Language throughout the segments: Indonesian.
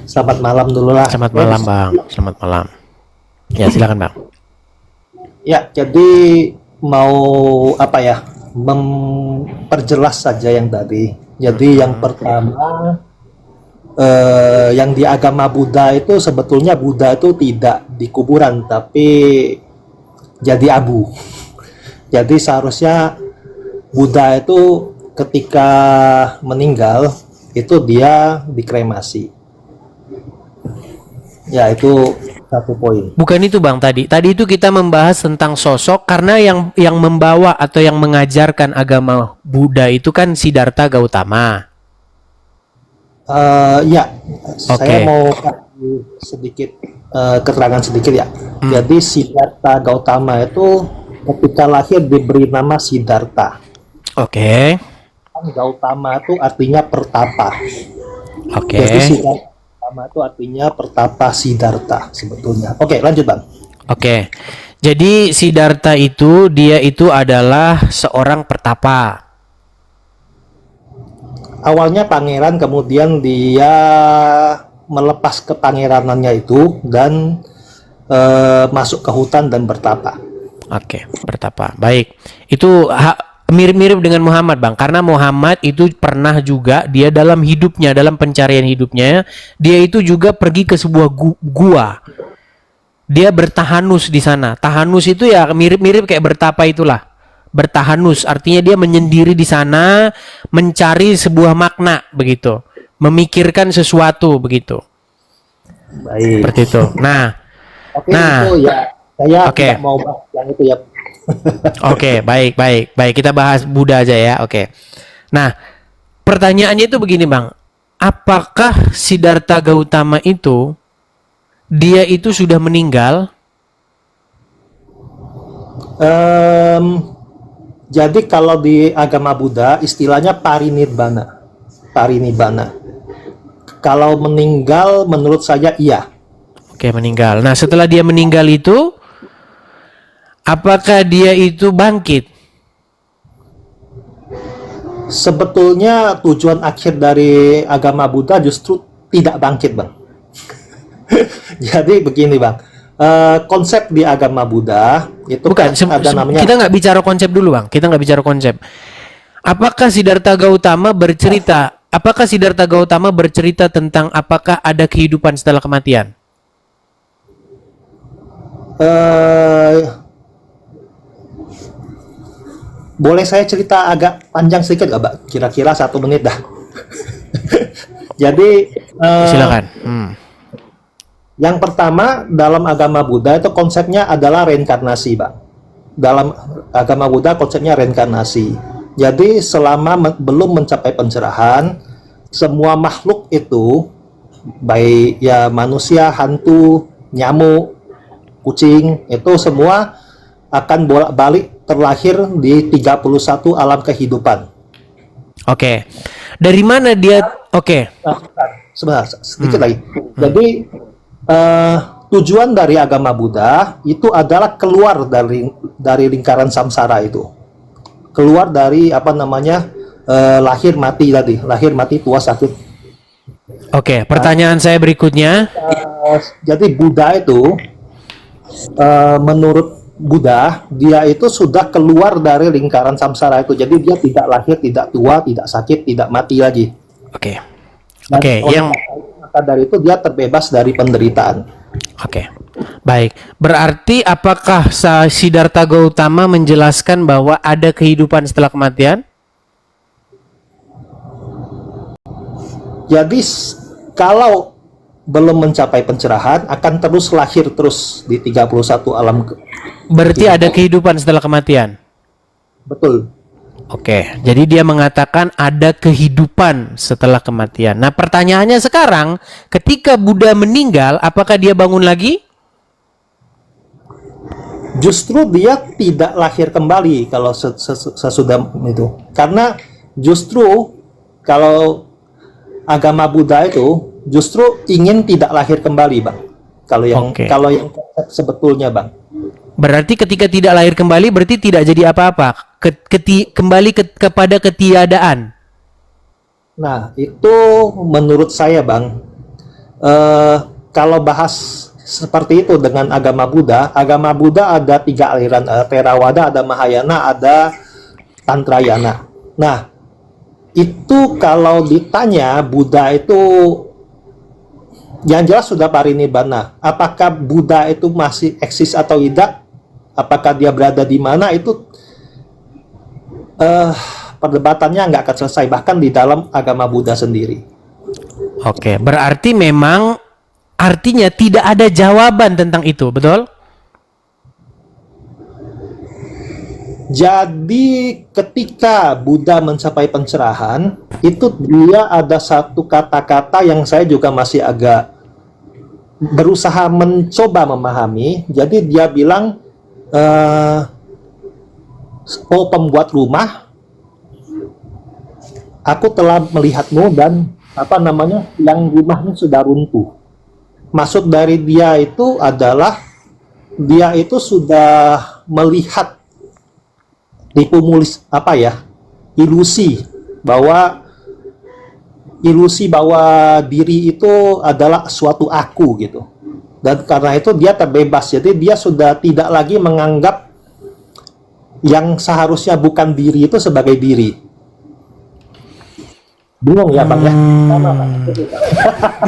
Selamat malam dulu lah. Selamat malam, Bang. Selamat malam. Ya, silakan, Bang. Ya, jadi mau apa ya? Memperjelas saja yang tadi. Jadi yang pertama, yang di agama Buddha itu sebetulnya Buddha itu tidak di kuburan, tapi jadi abu. Jadi seharusnya Buddha itu ketika meninggal itu dia dikremasi. Ya, itu satu poin. Bukan itu, Bang, tadi. Tadi itu kita membahas tentang sosok karena yang membawa atau yang mengajarkan agama Buddha itu kan Siddhartha Gautama. Ya, saya Oke. mau kasih sedikit keterangan sedikit ya. Jadi Siddhartha Gautama itu ketika lahir diberi nama Siddhartha. Oke. Gautama itu artinya pertapa. Oke. Jadi Siddhartha Gautama itu artinya pertapa Siddhartha sebetulnya. Oke, lanjut Bang. Oke. Jadi Siddhartha itu dia itu adalah seorang pertapa. Awalnya pangeran, kemudian dia melepas kepangeranannya itu dan masuk ke hutan dan bertapa. Oke, bertapa. Baik. Itu mirip-mirip dengan Muhammad, Bang. Karena Muhammad itu pernah juga dia dalam hidupnya, dalam pencarian hidupnya, dia itu juga pergi ke sebuah gua. Dia bertahanus di sana. Tahanus itu ya mirip-mirip kayak bertapa itulah. Bertahanus artinya dia menyendiri di sana, mencari sebuah makna begitu. Memikirkan sesuatu begitu. Baik. Seperti itu. Nah, Oke, nah, itu ya saya oke. tidak mau bahas yang itu ya. Oke, baik. Kita bahas Buddha aja ya. Oke. Nah, pertanyaannya itu begini, Bang. Apakah Siddhartha Gautama itu dia itu sudah meninggal? Jadi kalau di agama Buddha istilahnya parinibbana. Parinibbana. Kalau meninggal menurut saya iya. Oke, meninggal. Nah, setelah dia meninggal itu, apakah dia itu bangkit? Sebetulnya tujuan akhir dari agama Buddha justru tidak bangkit, Bang. Jadi begini, Bang. Konsep di agama Buddha itu Bukan, kan ada namanya. kita nggak bicara konsep dulu, Bang. Kita nggak bicara konsep. Apakah Siddhartha Gautama bercerita? Apakah Siddhartha Gautama bercerita tentang apakah ada kehidupan setelah kematian? Boleh saya cerita agak panjang sedikit nggak, Mbak? Kira-kira 1 menit dah. Jadi, Silakan. yang pertama dalam agama Buddha itu konsepnya adalah reinkarnasi, Bang. Dalam agama Buddha konsepnya reinkarnasi. Jadi selama belum mencapai pencerahan, semua makhluk itu, baik ya manusia, hantu, nyamuk, kucing, itu semua akan bolak-balik terlahir di 31 alam kehidupan. Oke. Dari mana dia? Oke. Sebentar, sedikit lagi. Jadi tujuan dari agama Buddha itu adalah keluar dari lingkaran samsara itu, keluar dari apa namanya lahir mati tadi, lahir mati tua sakit. Oke. Pertanyaan saya berikutnya. Jadi Buddha itu menurut Buddha dia itu sudah keluar dari lingkaran samsara itu, jadi dia tidak lahir, tidak tua, tidak sakit, tidak mati lagi. Oke. Dan Oke. maka dari itu dia terbebas dari penderitaan. Oke, baik. Berarti apakah Siddhartha Gautama menjelaskan bahwa ada kehidupan setelah kematian? Jadi kalau belum mencapai pencerahan akan terus lahir terus di 31 alam. Berarti ada kehidupan setelah kematian? Betul. Oke, jadi dia mengatakan ada kehidupan setelah kematian. Nah, pertanyaannya sekarang, ketika Buddha meninggal, apakah dia bangun lagi? Justru dia tidak lahir kembali kalau sesudah itu. Karena justru kalau agama Buddha itu justru ingin tidak lahir kembali, Bang. Kalau yang sebetulnya, Bang. Berarti ketika tidak lahir kembali berarti tidak jadi apa-apa. Kembali kepada ketiadaan. Nah, itu menurut saya, Bang, kalau bahas seperti itu dengan agama Buddha ada 3 aliran, Theravada, ada Mahayana, ada Tantrayana. Nah, itu kalau ditanya Buddha itu yang jelas sudah parinibbana. Apakah Buddha itu masih eksis atau tidak? Apakah dia berada di mana? Itu perdebatannya nggak akan selesai bahkan di dalam agama Buddha sendiri. Oke, berarti memang artinya tidak ada jawaban tentang itu, betul? Jadi ketika Buddha mencapai pencerahan, itu dia ada satu kata-kata yang saya juga masih agak berusaha mencoba memahami. Jadi dia bilang, oh pembuat rumah, aku telah melihatmu dan yang rumahnya sudah runtuh. Maksud dari dia itu adalah dia itu sudah melihat ilusi bahwa diri itu adalah suatu aku gitu. Dan karena itu dia terbebas. Jadi dia sudah tidak lagi menganggap yang seharusnya bukan diri itu sebagai diri. Bingung ya Bang ya?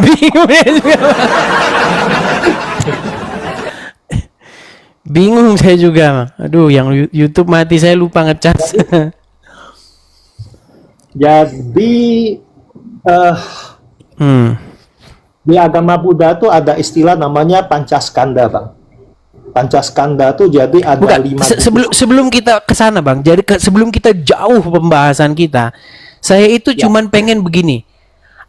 Bingung ya juga. Bingung saya juga. Aduh, yang YouTube mati saya lupa ngecas. Jadi di agama Buddha tuh ada istilah namanya Pancaskanda, Bang. Pancaskanda tuh jadi ada Bukan, 5 sebelum kita ke sana, Bang. Jadi sebelum kita jauh pembahasan kita, saya itu cuman pengen begini.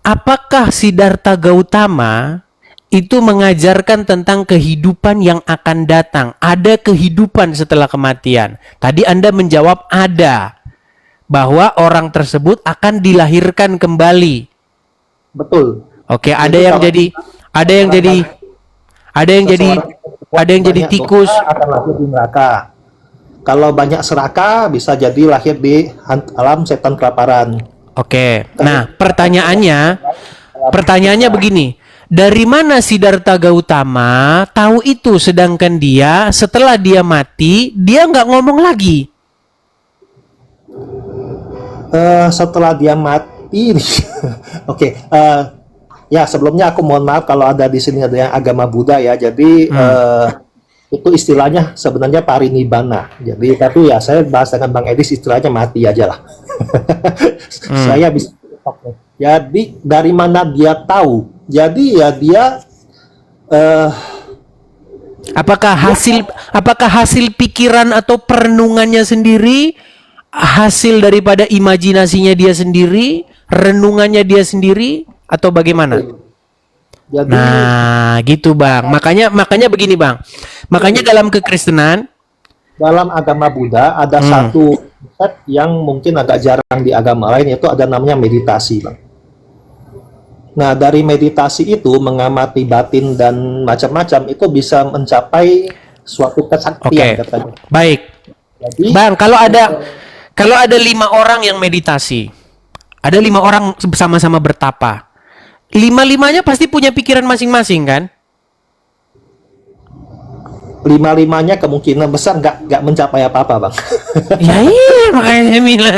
Apakah Siddhartha Gautama itu mengajarkan tentang kehidupan yang akan datang? Ada kehidupan setelah kematian. Tadi Anda menjawab ada. Bahwa orang tersebut akan dilahirkan kembali. Betul. Oke, ada yang jadi tikus, akan lahir di neraka. Kalau banyak serakah bisa jadi lahir di alam setan kelaparan. Oke. Nah, pertanyaannya begini. Dari mana Siddhartha Gautama tahu itu sedangkan dia setelah dia mati, dia nggak ngomong lagi? Setelah dia mati, oke. Ya sebelumnya aku mohon maaf kalau ada di sini ada yang agama Buddha ya. Jadi itu istilahnya sebenarnya parinibbana. Jadi tapi ya saya bahas dengan Bang Edis istilahnya mati aja lah. Saya bisa. Jadi dari mana dia tahu? Jadi ya dia apakah hasil pikiran atau perenungannya sendiri, hasil daripada imajinasinya dia sendiri, renungannya dia sendiri, atau bagaimana? jadi, Nah, gitu Bang. Makanya begini Bang. Makanya dalam kekristenan, dalam agama Buddha ada satu konsep yang mungkin agak jarang di agama lain, yaitu ada namanya meditasi, Bang. Nah, dari meditasi itu mengamati batin dan macam-macam itu bisa mencapai suatu kesaktian katanya. Baik. Jadi, Bang, kalau ada 5 orang yang meditasi, ada 5 orang sama-sama bertapa, 5-limanya pasti punya pikiran masing-masing kan? 5-limanya kemungkinan besar nggak mencapai apa-apa, Bang. Ya iya, makanya saya bilang.